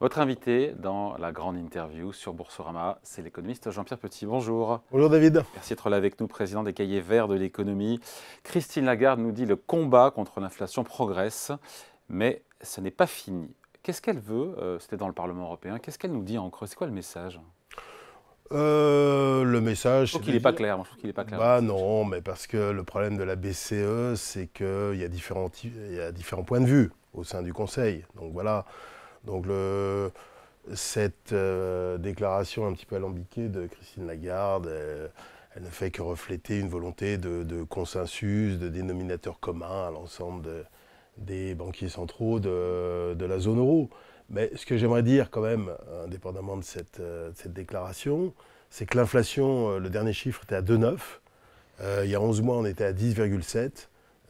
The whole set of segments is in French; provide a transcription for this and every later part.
Votre invité dans la grande interview sur Boursorama, c'est l'économiste Jean-Pierre Petit. Bonjour. Bonjour David. Merci d'être là avec nous, président des Cahiers Verts de l'économie. Christine Lagarde nous dit le combat contre l'inflation progresse, mais ce n'est pas fini. Qu'est-ce qu'elle veut? C'était dans le Parlement européen. Qu'est-ce qu'elle nous dit en creux? C'est quoi le message? Le message, Je trouve c'est qu'il de n'est pas dire... clair. Moi, je trouve qu'il n'est pas clair. Bah non, mais parce que le problème de la BCE, c'est qu'il y a différents points de vue au sein du Conseil. Donc voilà. Donc cette déclaration un petit peu alambiquée de Christine Lagarde, elle ne fait que refléter une volonté de consensus, de dénominateur commun à l'ensemble des banquiers centraux de la zone euro. Mais ce que j'aimerais dire quand même, indépendamment de cette déclaration, c'est que l'inflation, le dernier chiffre était à 2,9. Il y a 11 mois, on était à 10,7.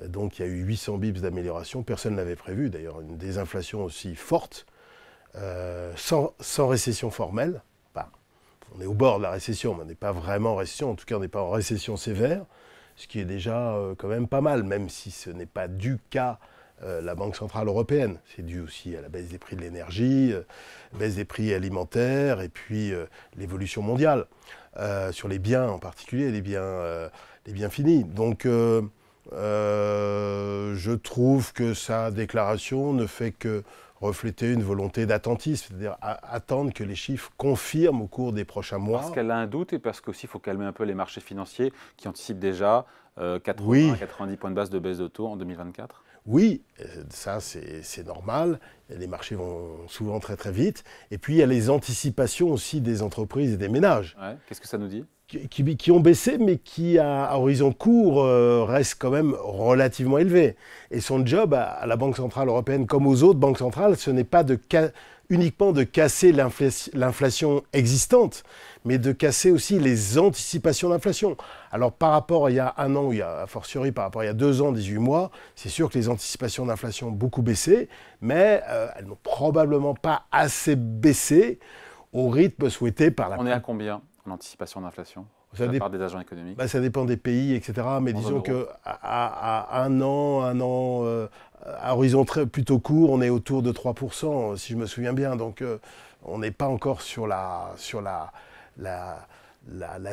Donc il y a eu 800 bips d'amélioration. Personne ne l'avait prévu, d'ailleurs, une désinflation aussi forte, sans récession formelle. Enfin, on est au bord de la récession, mais on n'est pas vraiment en récession. En tout cas, on n'est pas en récession sévère, ce qui est déjà quand même pas mal, même si ce n'est pas dû qu'à la Banque Centrale Européenne. C'est dû aussi à la baisse des prix de l'énergie, baisse des prix alimentaires et puis l'évolution mondiale, sur les biens en particulier, les biens finis. Donc je trouve que sa déclaration ne fait que refléter une volonté d'attentisme, c'est-à-dire attendre que les chiffres confirment au cours des prochains mois. Parce qu'elle a un doute et parce qu'aussi il faut calmer un peu les marchés financiers qui anticipent déjà 80 Oui. à 90 points de base de baisse de taux en 2024. Oui, ça c'est normal. Les marchés vont souvent très très vite. Et puis il y a les anticipations aussi des entreprises et des ménages Ouais. Qu'est-ce que ça nous dit? qui ont baissé, mais qui à horizon court restent quand même relativement élevés. Et son job à la Banque Centrale Européenne, comme aux autres banques centrales, ce n'est pas uniquement de casser l'inflation existante, mais de casser aussi les anticipations d'inflation. Alors par rapport à il y a un an, ou a fortiori par rapport à il y a 2 ans, 18 mois, c'est sûr que les anticipations d'inflation ont beaucoup baissé, mais elles n'ont probablement pas assez baissé au rythme souhaité par la... On est à combien en anticipation d'inflation de la part des agents économiques? Ça dépend des pays, etc. Mais disons qu'à un an, à horizon plutôt court, on est autour de 3%, si je me souviens bien. Donc on n'est pas encore sur la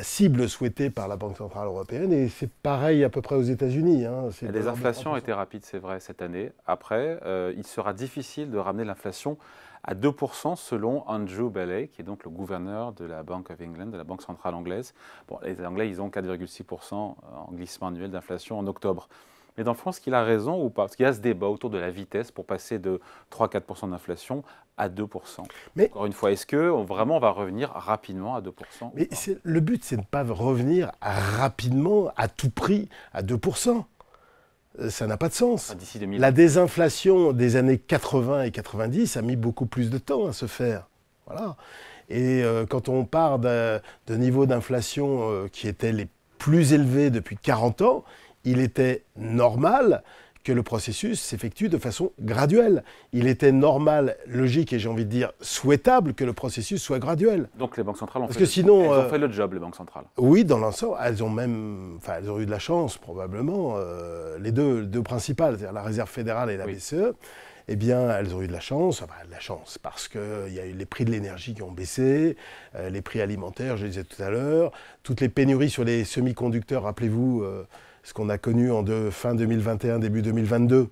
cible souhaitée par la Banque Centrale Européenne. Et c'est pareil à peu près aux États-Unis. Hein. Les inflations ont été rapides, c'est vrai, cette année. Après, il sera difficile de ramener l'inflation à 2% selon Andrew Bailey, qui est donc le gouverneur de la Bank of England, de la Banque centrale anglaise. Bon, les Anglais, ils ont 4,6% en glissement annuel d'inflation en octobre. Mais dans le fond, est-ce qu'il a raison ou pas? Parce qu'il y a ce débat autour de la vitesse pour passer de 3-4% d'inflation à 2%. Mais encore une fois, est-ce que vraiment on va revenir rapidement à 2%? Mais le but, c'est de ne pas revenir rapidement, à tout prix, à 2%. Ça n'a pas de sens. D'ici 2000. La désinflation des années 80 et 90 a mis beaucoup plus de temps à se faire. Voilà. Et quand on part de niveaux d'inflation qui étaient les plus élevés depuis 40 ans, il était normal que le processus s'effectue de façon graduelle. Il était normal, logique et j'ai envie de dire souhaitable que le processus soit graduel. Donc les banques centrales ont, Parce fait, que sinon, elles ont fait le job, les banques centrales. Oui, dans l'ensemble, elles ont eu de la chance probablement, les deux principales, c'est-à-dire la Réserve fédérale et la BCE. Eh bien, elles ont eu de la chance, parce qu'il y a eu les prix de l'énergie qui ont baissé, les prix alimentaires, je le disais tout à l'heure, toutes les pénuries sur les semi-conducteurs, rappelez-vous ce qu'on a connu en fin 2021, début 2022,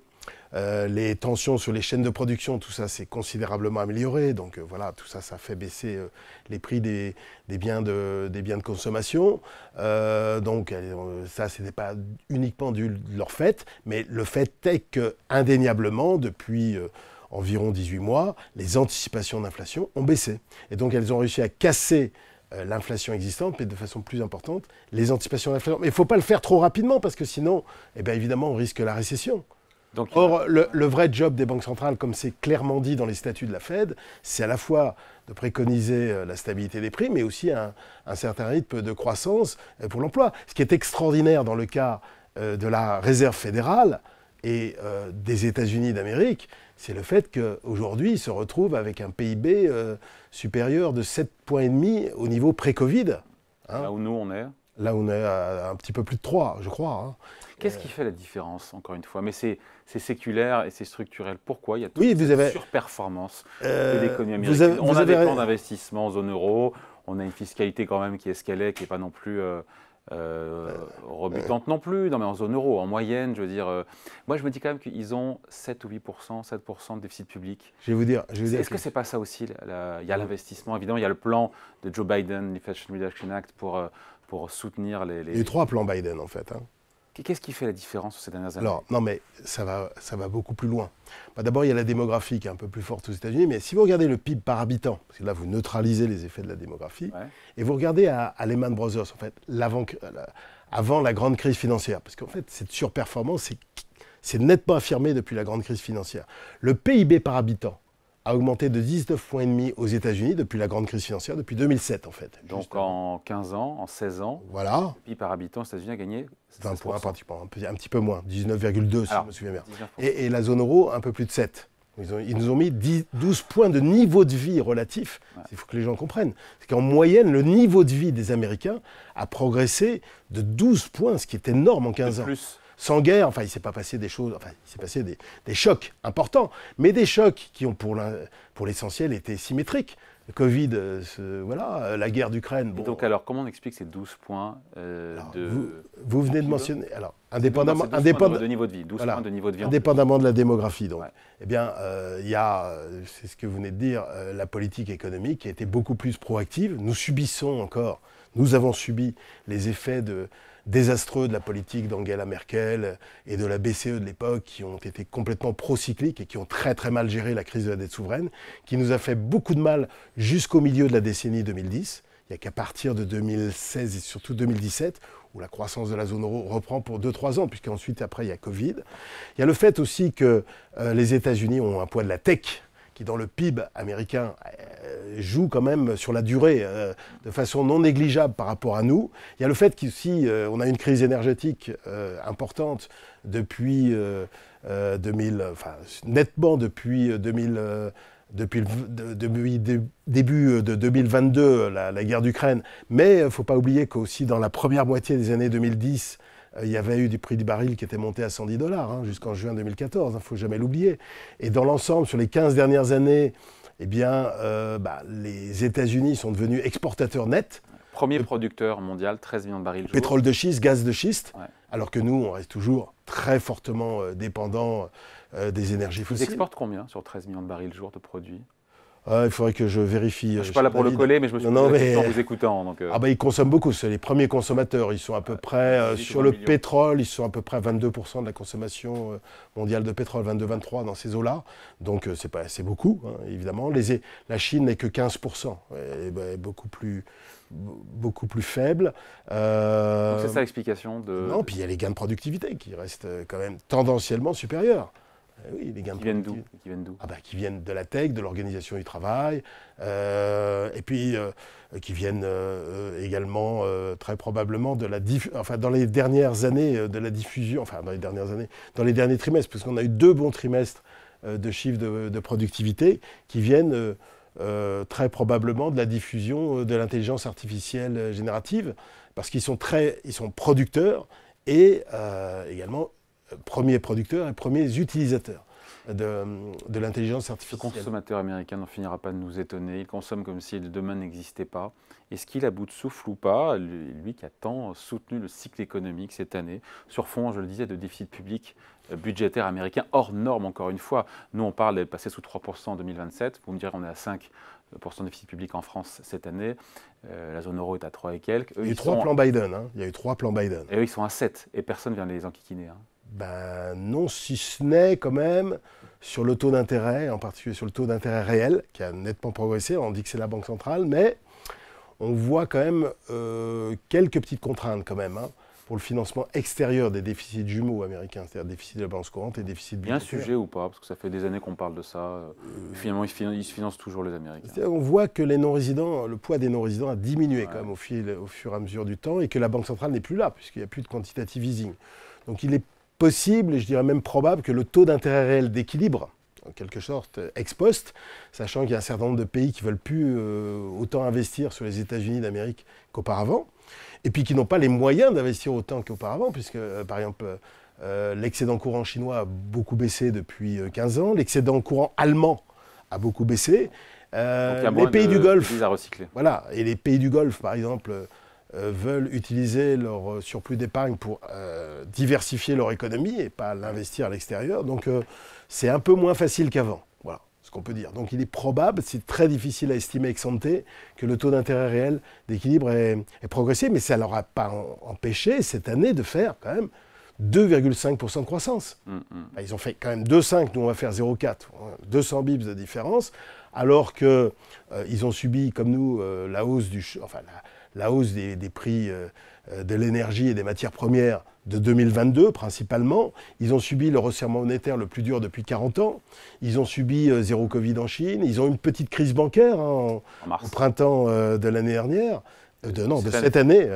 les tensions sur les chaînes de production, tout ça s'est considérablement amélioré. Donc voilà, tout ça, ça fait baisser les prix des biens de consommation. Donc ça, ce n'était pas uniquement dû de leur fait, mais le fait est que indéniablement, depuis environ 18 mois, les anticipations d'inflation ont baissé. Et donc elles ont réussi à casser l'inflation existante, mais de façon plus importante, les anticipations d'inflation. Mais il ne faut pas le faire trop rapidement, parce que sinon, eh bien, évidemment, on risque la récession. Donc, or, le vrai job des banques centrales, comme c'est clairement dit dans les statuts de la Fed, c'est à la fois de préconiser la stabilité des prix, mais aussi un certain rythme de croissance pour l'emploi. Ce qui est extraordinaire dans le cas de la Réserve fédérale et des États-Unis d'Amérique, c'est le fait qu'aujourd'hui, ils se retrouvent avec un PIB supérieur de 7,5 points au niveau pré-Covid. Hein. Là où nous, on est? Là, on est à un petit peu plus de 3, je crois. Hein. Qu'est-ce qui fait la différence, encore une fois? Mais c'est séculaire et c'est structurel. Pourquoi il y a Oui, toute cette surperformance de l'économie vous américaine? On a des avez plans d'investissement en zone euro, on a une fiscalité quand même qui est ce qu'elle est, qui n'est pas non plus rebutante non plus. Non, mais en zone euro, en moyenne, je veux dire. Moi, je me dis quand même qu'ils ont 7 ou 8%, 7% de déficit public. Je vais vous dire. Est-ce que ce n'est pas ça aussi? Il y a l'investissement, évidemment, il y a le plan de Joe Biden, l'Inflation Reduction Act, pour soutenir les... Il y a eu 3 plans Biden, en fait. Hein. Qu'est-ce qui fait la différence ces dernières années? Alors, non, mais ça va beaucoup plus loin. Bah, d'abord, il y a la démographie qui est un peu plus forte aux États-Unis, mais si vous regardez le PIB par habitant, parce que là, vous neutralisez les effets de la démographie, et vous regardez à Lehman Brothers, en fait, avant la grande crise financière, parce qu'en fait, cette surperformance, c'est nettement affirmé depuis la grande crise financière. Le PIB par habitant a augmenté de 19,5 points aux États-Unis depuis la grande crise financière, depuis 2007 en fait. Donc en 15 ans, en 16 ans, voilà. Le PIB par habitant aux États-Unis a gagné 20 points pratiquement, un petit peu moins, 19,2 si je me souviens bien. 19%. Et la zone euro, un peu plus de 7. Ils nous ont mis 12 points de niveau de vie relatif. Il faut que les gens comprennent. C'est qu'en moyenne, le niveau de vie des Américains a progressé de 12 points, ce qui est énorme en 15 ans. Plus. Sans guerre, enfin, il ne s'est pas passé des choses, enfin, il s'est passé des chocs importants, mais des chocs qui ont pour l'essentiel été symétriques. Le Covid, voilà, la guerre d'Ukraine. Bon. Donc alors, comment on explique ces 12 points vous venez de mentionner, alors, indépendamment de niveau de vie, 12 voilà, points de niveau de vie. Indépendamment de la démographie, donc. Eh bien, il y a, c'est ce que vous venez de dire, la politique économique qui a été beaucoup plus proactive. Nous avons subi les effets désastreux de la politique d'Angela Merkel et de la BCE de l'époque qui ont été complètement procycliques et qui ont très très mal géré la crise de la dette souveraine, qui nous a fait beaucoup de mal jusqu'au milieu de la décennie 2010. Il n'y a qu'à partir de 2016 et surtout 2017 où la croissance de la zone euro reprend pour 2-3 ans, puisqu'ensuite après il y a Covid. Il y a le fait aussi que les États-Unis ont un poids de la tech qui dans le PIB américain joue quand même sur la durée de façon non négligeable par rapport à nous. Il y a le fait qu'aussi on a une crise énergétique importante depuis nettement depuis début de 2022, la guerre d'Ukraine. Mais il ne faut pas oublier qu'aussi dans la première moitié des années 2010, il y avait eu des prix du baril qui étaient montés à $110 jusqu'en juin 2014, il ne faut jamais l'oublier. Et dans l'ensemble, sur les 15 dernières années, eh bien, les États-Unis sont devenus exportateurs nets. Premier producteur mondial, 13 millions de barils jour. Pétrole de schiste, gaz de schiste, alors que nous, on reste toujours très fortement dépendants des énergies fossiles. Ils exportent combien sur 13 millions de barils jour de produits? Il faudrait que je vérifie. Je ne suis pas là pour le coller, mais je me suis dit en vous écoutant. Donc, ils consomment beaucoup, c'est les premiers consommateurs. Ils sont à peu près, sur le pétrole, ils sont à peu près à 22% de la consommation mondiale de pétrole, 22-23% dans ces eaux-là. Donc c'est beaucoup, hein, évidemment. La Chine n'est que 15%, beaucoup plus faible. Donc c'est ça l'explication de... Non, puis il y a les gains de productivité qui restent quand même tendanciellement supérieurs. Oui, les gains qui viennent d'où? Qui viennent de la tech, de l'organisation du travail, et puis qui viennent également très probablement de dans les dernières années de la diffusion, dans les derniers trimestres, parce qu'on a eu 2 bons trimestres de chiffres de productivité qui viennent très probablement de la diffusion de l'intelligence artificielle générative, parce qu'ils sont producteurs et également premiers producteurs et premiers utilisateurs de l'intelligence artificielle. Le consommateur américain n'en finira pas de nous étonner. Il consomme comme si demain n'existait pas. Est-ce qu'il a bout de souffle ou pas, lui qui a tant soutenu le cycle économique cette année, sur fond, je le disais, de déficit public budgétaire américain, hors norme encore une fois. Nous, on parle de passer sous 3% en 2027. Vous me direz, on est à 5% de déficit public en France cette année. La zone euro est à 3 et quelques. Il y a eu 3 plans Biden. Il y a eu 3 plans Biden. Et eux, ils sont à 7 et personne ne vient les enquiquiner. Non, si ce n'est quand même sur le taux d'intérêt, en particulier sur le taux d'intérêt réel, qui a nettement progressé. On dit que c'est la Banque centrale, mais on voit quand même quelques petites contraintes quand même pour le financement extérieur des déficits jumeaux américains, c'est-à-dire déficit de la balance courante et déficit budgétaire. Il y a un sujet ou pas? Parce que ça fait des années qu'on parle de ça. Finalement, ils se financent toujours les Américains. On voit que les non-résidents, le poids des non-résidents a diminué quand même au fur et à mesure du temps et que la Banque centrale n'est plus là, puisqu'il n'y a plus de quantitative easing. Donc il est possible, et je dirais même probable, que le taux d'intérêt réel d'équilibre, en quelque sorte ex post, sachant qu'il y a un certain nombre de pays qui ne veulent plus autant investir sur les États-Unis d'Amérique qu'auparavant, et puis qui n'ont pas les moyens d'investir autant qu'auparavant, puisque, par exemple, l'excédent courant chinois a beaucoup baissé depuis 15 ans, l'excédent courant allemand a beaucoup baissé. Les pays du Golfe, à recycler. Voilà, et les pays du Golfe, par exemple, veulent utiliser leur surplus d'épargne pour diversifier leur économie et pas l'investir à l'extérieur. Donc c'est un peu moins facile qu'avant. Voilà ce qu'on peut dire. Donc il est probable, c'est très difficile à estimer ex ante, que le taux d'intérêt réel d'équilibre ait progressé, mais ça ne leur a pas empêché cette année de faire quand même 2,5% de croissance. Ils ont fait quand même 2,5, nous on va faire 0,4. 200 bips de différence, alors qu'ils ont subi, comme nous, la hausse des prix de l'énergie et des matières premières de 2022 principalement. Ils ont subi le resserrement monétaire le plus dur depuis 40 ans. Ils ont subi zéro Covid en Chine. Ils ont eu une petite crise bancaire au printemps de l'année dernière, de cette année,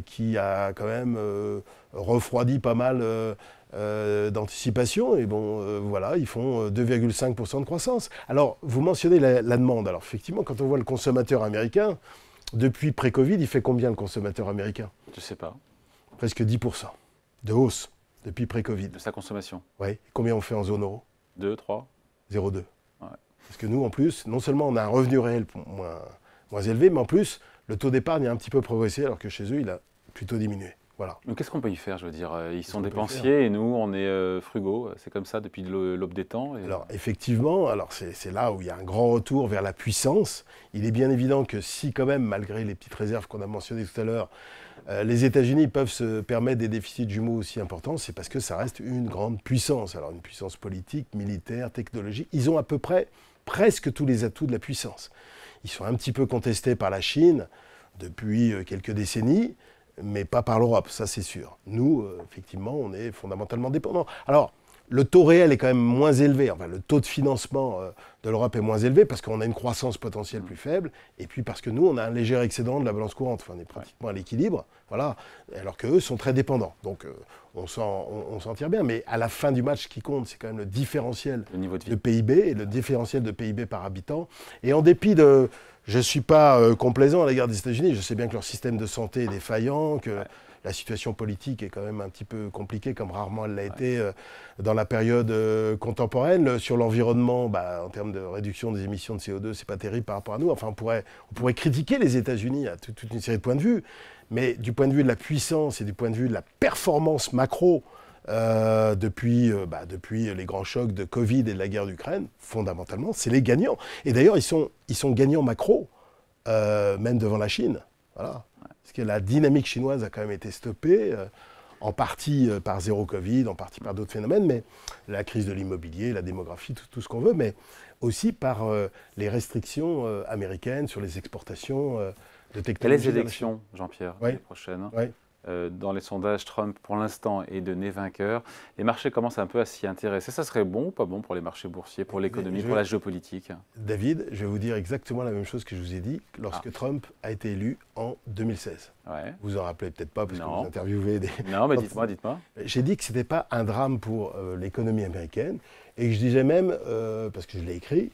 qui a quand même refroidi pas mal d'anticipation. Et bon, voilà, ils font 2,5% de croissance. Alors, vous mentionnez la demande. Alors, effectivement, quand on voit le consommateur américain, depuis pré-Covid, il fait combien le consommateur américain? Je ne sais pas. Presque 10% de hausse depuis pré-Covid. De sa consommation? Oui. Combien on fait en zone euro? 2, 3? 0,2. Ouais. Parce que nous, en plus, non seulement on a un revenu réel moins élevé, mais en plus, le taux d'épargne a un petit peu progressé, alors que chez eux, il a plutôt diminué. Voilà. Mais qu'est-ce qu'on peut y faire, je veux dire? Ils sont dépensiers et nous, on est frugaux. C'est comme ça depuis l'aube des temps. Et... Alors, effectivement, c'est là où il y a un grand retour vers la puissance. Il est bien évident que si, quand même, malgré les petites réserves qu'on a mentionnées tout à l'heure, les États-Unis peuvent se permettre des déficits jumeaux aussi importants, c'est parce que ça reste une grande puissance. Alors, une puissance politique, militaire, technologique. Ils ont à peu près presque tous les atouts de la puissance. Ils sont un petit peu contestés par la Chine depuis quelques décennies, mais pas par l'Europe, ça c'est sûr. Nous, effectivement, on est fondamentalement dépendants. Alors, le taux réel est quand même moins élevé. Enfin, le taux de financement de l'Europe est moins élevé parce qu'on a une croissance potentielle plus faible, et puis parce que nous, on a un léger excédent de la balance courante. Enfin, on est pratiquement à l'équilibre, voilà. Alors qu'eux sont très dépendants. Donc, on s'en tire bien. Mais à la fin du match, ce qui compte, c'est quand même le différentiel de PIB, et le différentiel de PIB par habitant. Et en dépit de... Je ne suis pas complaisant à l'égard des États-Unis. Je sais bien que leur système de santé est défaillant, que la situation politique est quand même un petit peu compliquée, comme rarement elle l'a été dans la période contemporaine. Sur l'environnement, en termes de réduction des émissions de CO2, c'est pas terrible par rapport à nous. Enfin, on pourrait critiquer les États-Unis à toute une série de points de vue. Mais du point de vue de la puissance et du point de vue de la performance macro, depuis les grands chocs de Covid et de la guerre d'Ukraine, fondamentalement, c'est les gagnants. Et d'ailleurs, ils sont gagnants macro, même devant la Chine. Voilà. Parce que la dynamique chinoise a quand même été stoppée, en partie par zéro Covid, en partie par d'autres phénomènes, mais la crise de l'immobilier, la démographie, tout ce qu'on veut, mais aussi par les restrictions américaines sur les exportations de technologies. Et les élections, Jean-Pierre, les prochaines. Oui. Dans les sondages, Trump, pour l'instant, est donné vainqueur. Les marchés commencent un peu à s'y intéresser. Ça serait bon ou pas bon pour les marchés boursiers, pour l'économie, pour la géopolitique? David, je vais vous dire exactement la même chose que je vous ai dit lorsque Trump a été élu en 2016. Ouais. Vous en rappelez peut-être pas parce que vous interviewez des... Non, mais dites-moi. J'ai dit que ce n'était pas un drame pour l'économie américaine, et que je disais même, parce que je l'ai écrit,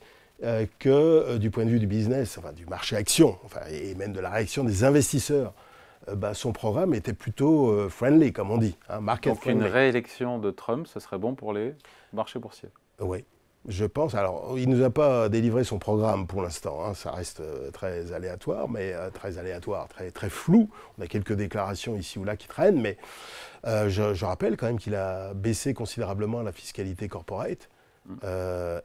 que du point de vue du business, enfin du marché action, et même de la réaction des investisseurs, son programme était plutôt friendly, comme on dit. Market friendly. Donc une réélection de Trump, ce serait bon pour les marchés boursiers? Oui, je pense. Alors, il ne nous a pas délivré son programme pour l'instant. Ça reste très aléatoire, mais très flou. On a quelques déclarations ici ou là qui traînent, mais je rappelle quand même qu'il a baissé considérablement la fiscalité corporate.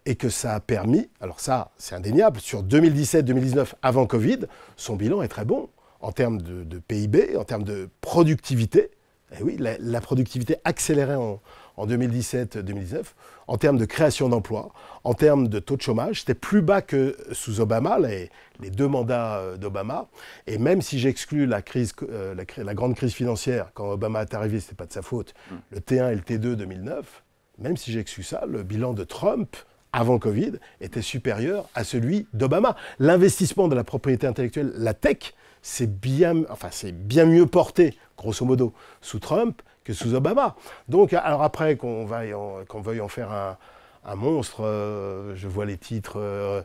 Et que ça a permis, alors ça c'est indéniable, sur 2017-2019 avant Covid, son bilan est très bon en termes de PIB, en termes de productivité. Et oui, la productivité accélérait en 2017-2019, en termes de création d'emplois, en termes de taux de chômage. C'était plus bas que sous Obama, les deux mandats d'Obama. Et même si j'exclus la grande crise financière, quand Obama est arrivé, ce n'était pas de sa faute, le T1 et le T2 2009, même si j'exclus ça, le bilan de Trump avant Covid était supérieur à celui d'Obama. L'investissement de la propriété intellectuelle, la tech, c'est bien mieux porté, grosso modo, sous Trump que sous Obama. Donc, alors après qu'on veuille en faire un monstre. Je vois les titres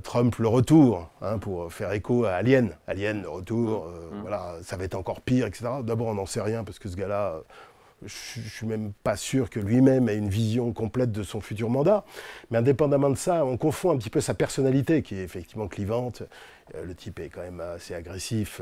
Trump le retour, hein, pour faire écho à Alien. Alien le retour, voilà, ça va être encore pire, etc. D'abord, on n'en sait rien parce que ce gars-là, je ne suis même pas sûr que lui-même ait une vision complète de son futur mandat. Mais indépendamment de ça, on confond un petit peu sa personnalité, qui est effectivement clivante. Le type est quand même assez agressif,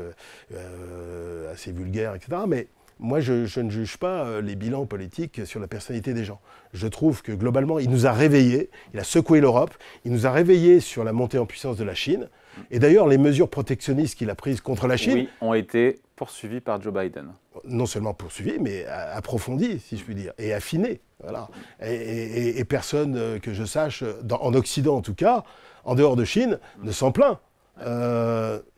assez vulgaire, etc. Mais moi, je ne juge pas les bilans politiques sur la personnalité des gens. Je trouve que globalement, il nous a réveillés, il a secoué l'Europe, il nous a réveillés sur la montée en puissance de la Chine. Et d'ailleurs, les mesures protectionnistes qu'il a prises contre la Chine... Oui, ont été poursuivies par Joe Biden. Non seulement poursuivies, mais approfondies, si je puis dire, et affinées. Voilà. Et personne que je sache, en Occident en tout cas, en dehors de Chine, ne s'en plaint.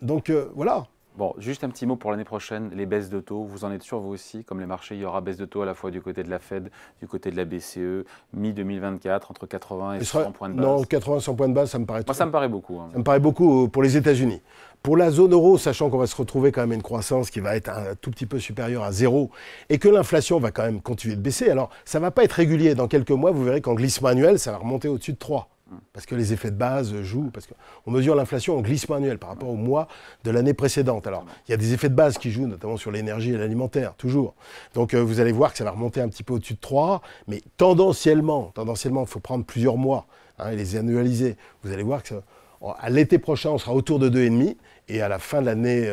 Donc voilà. Bon, juste un petit mot pour l'année prochaine, les baisses de taux, vous en êtes sûr vous aussi, comme les marchés, il y aura baisse de taux à la fois du côté de la Fed, du côté de la BCE, mi-2024, entre 80 et 100 points de base. Non, 80-100 points de base, ça me paraît trop. Moi, ça me paraît beaucoup. Hein. Ça me paraît beaucoup pour les États-Unis. Pour la zone euro, sachant qu'on va se retrouver quand même une croissance qui va être un tout petit peu supérieure à 0 et que l'inflation va quand même continuer de baisser, alors ça ne va pas être régulier. Dans quelques mois, vous verrez qu'en glissement annuel, ça va remonter au-dessus de 3. Parce que les effets de base jouent, parce qu'on mesure l'inflation en glissement annuel par rapport au mois de l'année précédente. Alors, il y a des effets de base qui jouent, notamment sur l'énergie et l'alimentaire, toujours. Donc, vous allez voir que ça va remonter un petit peu au-dessus de 3, mais tendanciellement, il faut prendre plusieurs mois, hein, et les annualiser. Vous allez voir que à l'été prochain, on sera autour de 2,5, et à la fin de l'année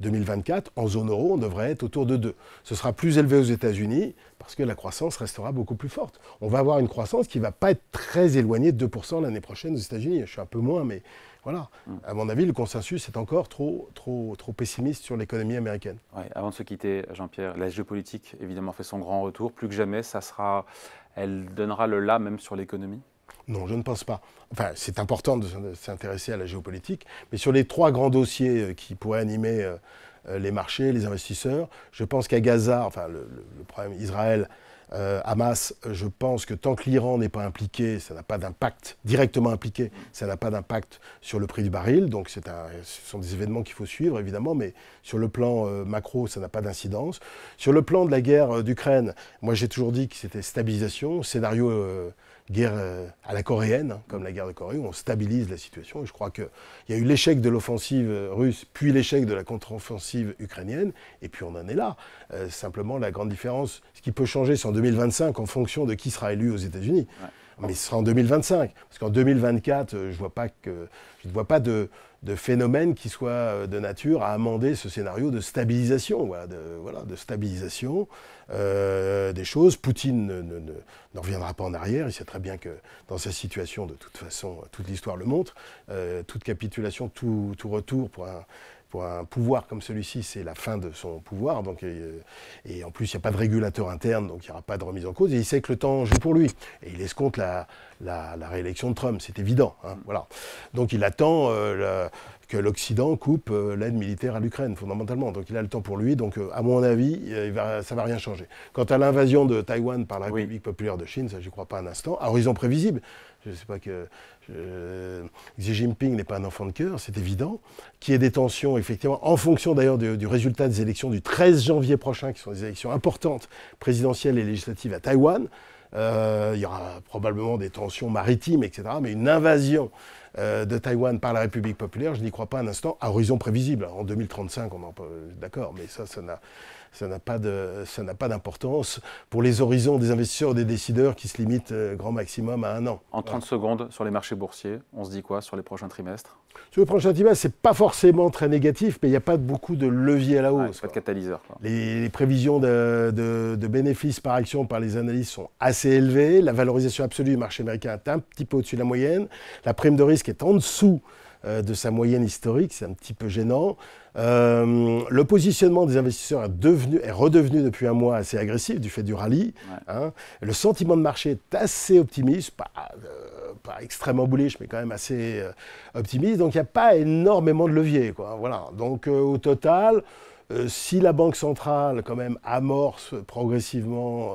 2024, en zone euro, on devrait être autour de 2. Ce sera plus élevé aux États-Unis parce que la croissance restera beaucoup plus forte. On va avoir une croissance qui ne va pas être très éloignée de 2% l'année prochaine aux États-Unis. Je suis un peu moins, mais voilà. À mon avis, le consensus est encore trop pessimiste sur l'économie américaine. Ouais, avant de se quitter, Jean-Pierre, la géopolitique, évidemment, fait son grand retour. Plus que jamais, elle donnera le là même sur l'économie. Non, je ne pense pas. Enfin, c'est important de s'intéresser à la géopolitique, mais sur les 3 grands dossiers qui pourraient animer les marchés, les investisseurs, je pense qu'à Gaza, enfin le problème Israël, Hamas, je pense que tant que l'Iran n'est pas impliqué, ça n'a pas d'impact, directement impliqué, ça n'a pas d'impact sur le prix du baril. Donc ce sont des événements qu'il faut suivre, évidemment, mais sur le plan macro, ça n'a pas d'incidence. Sur le plan de la guerre d'Ukraine, moi j'ai toujours dit que c'était stabilisation, scénario guerre à la coréenne, hein, comme la guerre de Corée, où on stabilise la situation. Et je crois qu'il y a eu l'échec de l'offensive russe, puis l'échec de la contre-offensive ukrainienne, et puis on en est là. Simplement, la grande différence, ce qui peut changer, c'est en 2025, en fonction de qui sera élu aux États-Unis. Ouais. Mais ce sera en 2025, parce qu'en 2024, je ne vois pas de phénomène qui soit de nature à amender ce scénario de stabilisation, de stabilisation des choses. Poutine ne reviendra pas en arrière. Il sait très bien que dans sa situation, de toute façon, toute l'histoire le montre, toute capitulation, tout retour pour un pouvoir comme celui-ci, c'est la fin de son pouvoir. Donc, et en plus, il n'y a pas de régulateur interne, donc il n'y aura pas de remise en cause. Et il sait que le temps joue pour lui. Et il escompte la réélection de Trump, c'est évident. Hein, voilà. Donc il attend que l'Occident coupe l'aide militaire à l'Ukraine, fondamentalement. Donc il a le temps pour lui. Donc à mon avis, ça ne va rien changer. Quant à l'invasion de Taïwan par la République populaire de Chine, ça, je n'y crois pas un instant. À horizon prévisible. Je ne sais pas que Xi Jinping n'est pas un enfant de cœur, c'est évident. Qu'il y ait des tensions, effectivement, en fonction d'ailleurs du résultat des élections du 13 janvier prochain, qui sont des élections importantes, présidentielles et législatives à Taïwan. Il y aura probablement des tensions maritimes, etc. Mais une invasion de Taïwan par la République populaire, je n'y crois pas un instant, à horizon prévisible. En 2035, on en peut, d'accord, mais ça n'a pas d'importance pour les horizons des investisseurs ou des décideurs qui se limitent grand maximum à 1 an. En 30 secondes, sur les marchés boursiers, on se dit quoi sur les prochains trimestres? Sur le prochain trimestre, ce n'est pas forcément très négatif, mais il n'y a pas beaucoup de levier à la hausse. Pas de catalyseur. Quoi. Les prévisions de bénéfices par action par les analystes sont assez élevées. La valorisation absolue du marché américain est un petit peu au-dessus de la moyenne. La prime de risque est en dessous de sa moyenne historique, c'est un petit peu gênant. Le positionnement des investisseurs est redevenu depuis un mois assez agressif du fait du rallye. Ouais. Hein. Le sentiment de marché est assez optimiste, pas extrêmement bullish, mais quand même assez optimiste. Donc il n'y a pas énormément de levier, quoi. Voilà. Donc au total, si la Banque centrale quand même amorce progressivement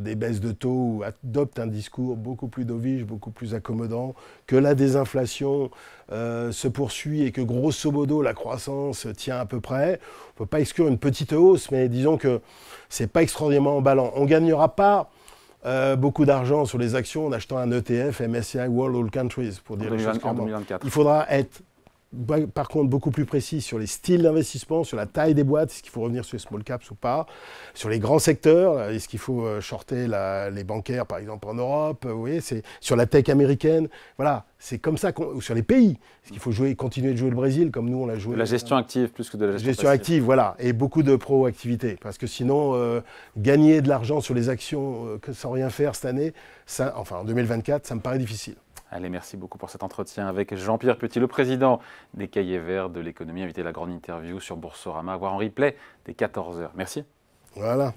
des baisses de taux ou adopte un discours beaucoup plus dovish, beaucoup plus accommodant, que la désinflation se poursuit et que grosso modo la croissance tient à peu près, on ne peut pas exclure une petite hausse, mais disons que ce n'est pas extraordinairement emballant. On ne gagnera pas beaucoup d'argent sur les actions en achetant un ETF MSCI World All Countries, pour dire les choses en clairement. 2024. Il faudra être, par contre, beaucoup plus précis sur les styles d'investissement, sur la taille des boîtes, est-ce qu'il faut revenir sur les small caps ou pas, sur les grands secteurs, est-ce qu'il faut shorter les bancaires, par exemple, en Europe, vous voyez, c'est sur la tech américaine, voilà, c'est comme ça, ou sur les pays, est-ce qu'il faut continuer de jouer le Brésil, comme nous on l'a joué. De la gestion active plus que de la gestion passive. Active, voilà, et beaucoup de proactivité, parce que sinon, gagner de l'argent sur les actions sans rien faire cette année, ça, enfin en 2024, ça me paraît difficile. Allez, merci beaucoup pour cet entretien avec Jean-Pierre Petit, le président des Cahiers Verts de l'économie, invité à la grande interview sur Boursorama, à voir en replay dès 14h. Merci. Voilà.